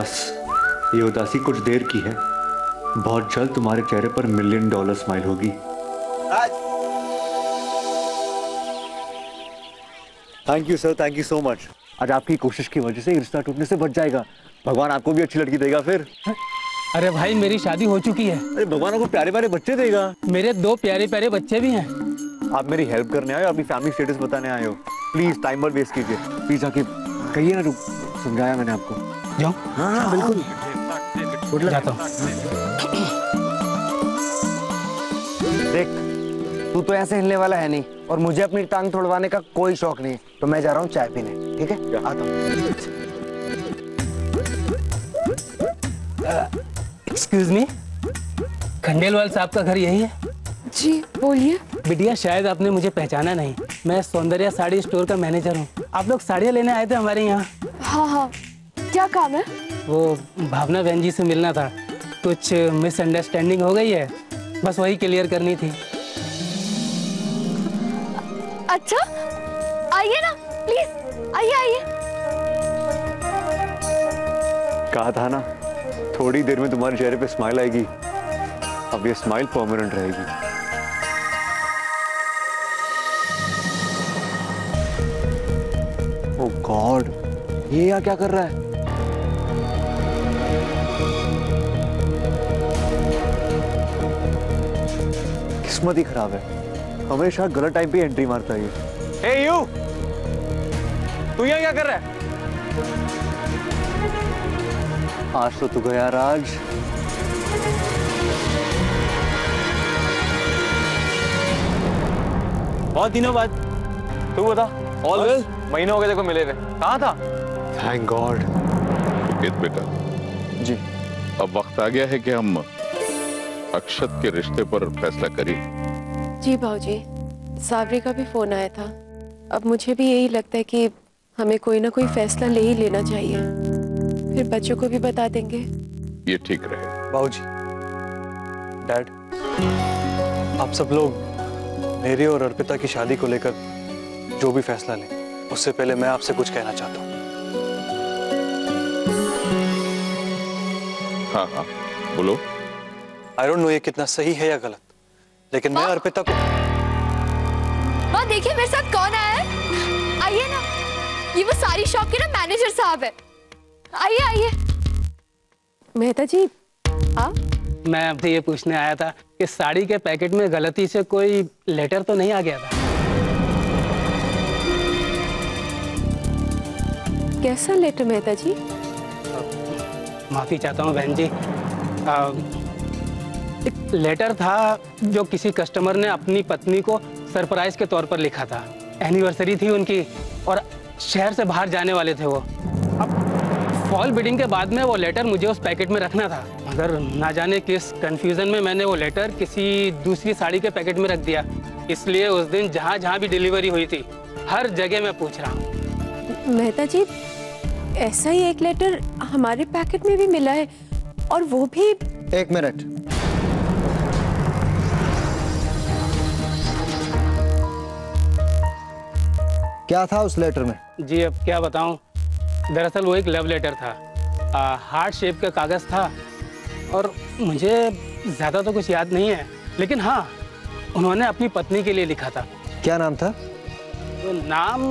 बस ये उदासी कुछ देर की है, बहुत जल्द तुम्हारे चेहरे पर $1 मिलियन स्माइल होगी। Thank you sir, thank you so much. आज आपकी कोशिश की वजह से रिश्ता टूटने से बच जाएगा। भगवान आपको भी अच्छी लड़की देगा फिर। अरे भाई मेरी शादी हो चुकी है। अरे भगवान आपको प्यारे प्यारे बच्चे देगा। मेरे 2 प्यारे प्यारे बच्चे भी हैं। आप मेरी हेल्प करने आए हो, अपनी फैमिली स्टेटस बताने आए हो। प्लीज टाइम मत वेस्ट कीजिए, प्लीज आके कहिए ना, समझाया मैंने आपको। जाओ। हाँ बिल्कुल जाता हूँ। देख, तू तो ऐसे हिलने वाला है नहीं और मुझे अपनी टांग तोड़वाने का कोई शौक नहीं, तो मैं जा रहा हूँ चाय पीने। ठीक है, आता हूँ। एक्सक्यूज मी, खंडेलवाल साहब का घर यही है? जी बोलिए। बिटिया शायद आपने मुझे पहचाना नहीं, मैं सौंदर्या साड़ी स्टोर का मैनेजर हूँ। आप लोग साड़ियाँ लेने आए थे हमारे यहाँ। हाँ हाँ, क्या काम है? वो भावना बहन जी से मिलना था, कुछ मिसअंडरस्टैंडिंग हो गई है, बस वही क्लियर करनी थी। अच्छा, आइए ना प्लीज, आइए आइए। कहा था ना, थोड़ी देर में तुम्हारे चेहरे पे स्माइल आएगी। अब ये स्माइल परमानेंट रहेगी। ओह गॉड, ये यहाँ क्या कर रहा है? किस्मत ही खराब है, हमेशा गलत टाइम पे एंट्री मारता है ये। हे यू, तू यहाँ क्या कर रहा है? आज तो तू गया राज। बहुत दिनों बाद। तू बता, ऑल वेल? महीनों हो गए देखो मिले हुए, कहाँ था? Thank God. सुकेत बेटा जी, अब वक्त आ गया है कि हम अक्षत के रिश्ते पर फैसला करें। जी भाऊजी, साबरी का भी फोन आया था। अब मुझे भी यही लगता है कि हमें कोई ना कोई फैसला ले ही लेना चाहिए, फिर बच्चों को भी बता देंगे। ये ठीक रहे। बाबूजी, डैड, आप सब लोग मेरी और अर्पिता की शादी को लेकर जो भी फैसला लें, उससे पहले मैं आपसे कुछ कहना चाहता हूँ। हाँ हाँ बोलो। आई डोंट नो ये कितना सही है या गलत, लेकिन मैं अर्पिता को। माँ देखिए मेरे साथ कौन आया है, आइए ना। ये वो सारी शॉप के ना मैनेजर साहब है। आइए आइए। मेहता जी आप? मैं आपसे ये पूछने आया था कि साड़ी के पैकेट में गलती से कोई लेटर तो नहीं आ गया था? कैसा लेटर मेहता जी? माफी चाहता हूँ बहन जी, एक लेटर था जो किसी कस्टमर ने अपनी पत्नी को सरप्राइज के तौर पर लिखा था। एनिवर्सरी थी उनकी और शहर से बाहर जाने वाले थे वो। अब फॉल बिडिंग के बाद में वो लेटर मुझे उस पैकेट में रखना था, मगर ना जाने किस कंफ्यूजन में मैंने वो लेटर किसी दूसरी साड़ी के पैकेट में रख दिया। इसलिए उस दिन जहाँ जहाँ भी डिलीवरी हुई थी, हर जगह मैं पूछ रहा हूँ। मेहता जी, ऐसा ही एक लेटर हमारे पैकेट में भी मिला है, और वो भी। एक मिनट, क्या था उस लेटर में? जी अब क्या बताऊं, दरअसल वो एक लव लेटर था। हार्ट शेप का कागज था और मुझे ज़्यादा तो कुछ याद नहीं है, लेकिन हाँ उन्होंने अपनी पत्नी के लिए लिखा था। क्या नाम था? तो नाम,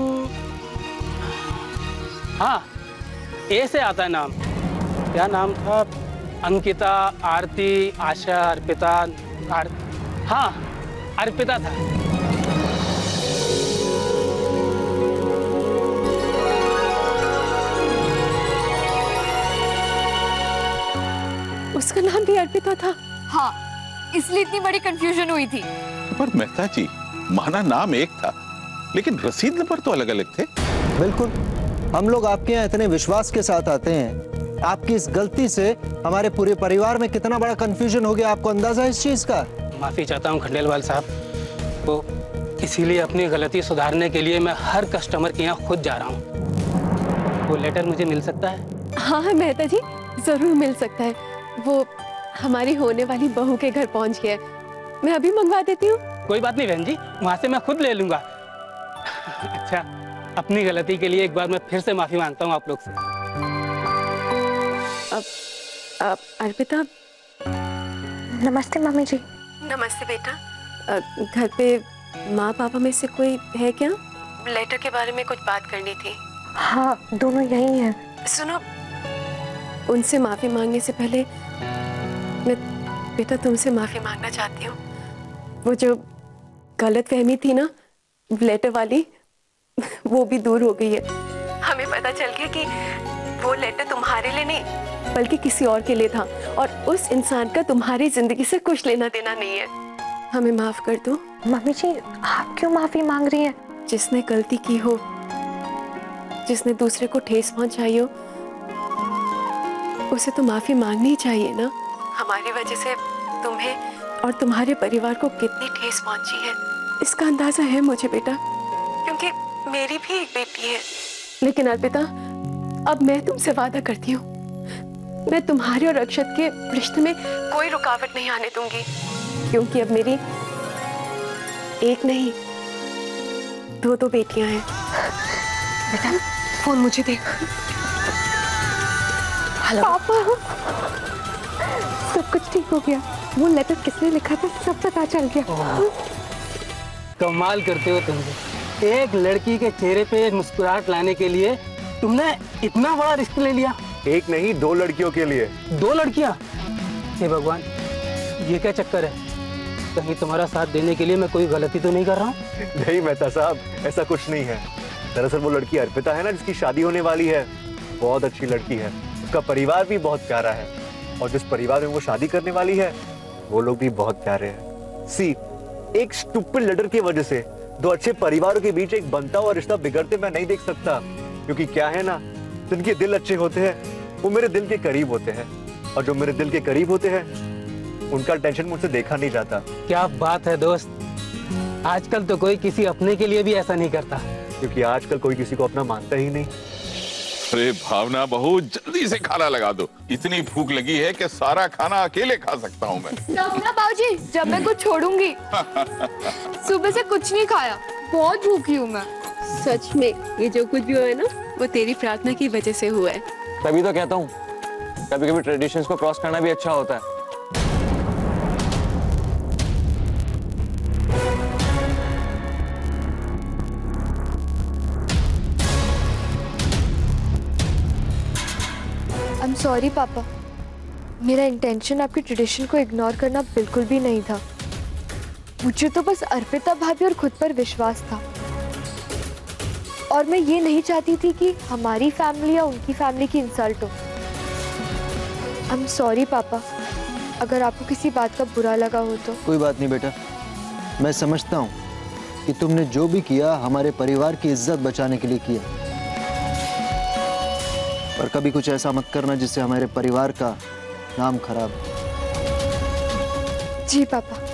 हाँ ए से आता है नाम। क्या नाम था? अंकिता, आरती, आशा, अर्पिता, हाँ अर्पिता था। उसका नाम भी अर्पिता था? हाँ, इसलिए इतनी बड़ी कंफ्यूजन हुई थी। पर मेहता जी, माना नाम एक था, लेकिन रसीद नंबर तो अलग अलग थे। बिल्कुल, हम लोग आपके यहाँ इतने विश्वास के साथ आते हैं, आपकी इस गलती से हमारे पूरे परिवार में कितना बड़ा कंफ्यूजन हो गया, आपको अंदाजा है इस चीज का? माफी चाहता हूँ खंडेलवाल साहब, तो इसीलिए अपनी गलती सुधारने के लिए मैं हर कस्टमर के यहाँ खुद जा रहा हूँ। वो लेटर मुझे मिल सकता है? हाँ मेहता जी, जरूर मिल सकता है। वो हमारी होने वाली बहू के घर पहुंच गया है, मैं अभी मंगवा देती हूँ। कोई बात नहीं बहन जी, वहां से मैं खुद ले लूंगा। अच्छा, अपनी गलती के लिए एक बार मैं फिर से माफी मांगता हूँ आप लोग से। अर्पिता। नमस्ते मम्मी जी। नमस्ते बेटा। घर पे माँ पापा में से कोई है क्या? लेटर के बारे में कुछ बात करनी थी। हाँ, दोनों यही हैं। सुनो, उनसे माफी मांगने से पहले मैं बेटा तुमसे माफी मांगना चाहती हूँ। वो जो गलतफहमी थी ना लेटर वाली, वो भी दूर हो गई है। हमें पता चल गया कि वो लेटर तुम्हारे लिए नहीं बल्कि किसी और के लिए था, और उस इंसान का तुम्हारी जिंदगी से कुछ लेना देना नहीं है। हमें माफ कर दो। मम्मी जी, आप क्यों माफी मांग रही हैं? जिसने गलती की हो, जिसने दूसरे को ठेस पहुंचाई हो, उसे तो माफी मांगनी ही चाहिए ना। हमारी वजह से तुम्हें और तुम्हारे परिवार को कितनी ठेस पहुंची है इसका अंदाजा है मुझे बेटा, क्योंकि मेरी भी एक बेटी है। लेकिन अर्पिता, अब मैं तुमसे वादा करती हूँ, मैं तुम्हारे और अक्षत के रिश्ते में कोई रुकावट नहीं आने दूंगी, क्योंकि अब मेरी एक नहीं दो बेटियां हैं। बेटा, फोन मुझे दे। हेलो पापा, सब कुछ ठीक हो गया। वो लेटर किसने लिखा था सब पता चल गया। कमाल करते हो तुम। एक लड़की के चेहरे पे एक मुस्कुराहट लाने के लिए तुमने इतना बड़ा रिस्क ले लिया। एक नहीं, 2 लड़कियों के लिए। 2 लड़कियां? हे भगवान, ये क्या चक्कर है? कहीं तुम्हारा साथ देने के लिए मैं कोई गलती तो नहीं कर रहा हूँ? नहीं मेहता साहब, ऐसा कुछ नहीं है। दरअसल वो लड़की अर्पिता है ना, जिसकी शादी होने वाली है, बहुत अच्छी लड़की है। उसका परिवार भी बहुत प्यारा है, और जिस परिवार में वो शादी करने वाली है वो लोग भी बहुत प्यारे हैं। सी, एक स्टूपिड लेटर की वजह से 2 अच्छे परिवारों के बीच एक बनता हुआ रिश्ता बिगड़ते मैं नहीं देख सकता। क्योंकि क्या है ना, जिनके दिल अच्छे होते हैं वो मेरे दिल के करीब होते हैं, और जो मेरे दिल के करीब होते हैं उनका टेंशन मुझसे देखा नहीं जाता। क्या बात है दोस्त, आजकल तो कोई किसी अपने के लिए भी ऐसा नहीं करता। क्योंकि आजकल कोई किसी को अपना मानता ही नहीं। अरे भावना बहू, जल्दी से खाना लगा दो। इतनी भूख लगी है कि सारा खाना अकेले खा सकता हूँ मैं। ना बाबूजी, जब मैं कुछ छोड़ूंगी। सुबह से कुछ नहीं खाया, बहुत भूखी हूँ मैं। सच में ये जो कुछ भी हुआ है ना, वो तेरी प्रार्थना की वजह से हुआ है। तभी तो कहता हूँ, कभी कभी ट्रेडिशंस को क्रॉस करना भी अच्छा होता है। आई एम सॉरी पापा, मेरा इंटेंशन आपकी ट्रेडिशन को इग्नोर करना बिल्कुल भी नहीं था। मुझे तो बस अर्पिता भाभी और खुद पर विश्वास था, और मैं ये नहीं चाहती थी कि हमारी फैमिली या उनकी फैमिली की इंसल्ट हो। आई एम सॉरी पापा, अगर आपको किसी बात का बुरा लगा हो तो। कोई बात नहीं बेटा, मैं समझता हूँ कि तुमने जो भी किया हमारे परिवार की इज्जत बचाने के लिए किया, पर कभी कुछ ऐसा मत करना जिससे हमारे परिवार का नाम खराब हो। जी पापा।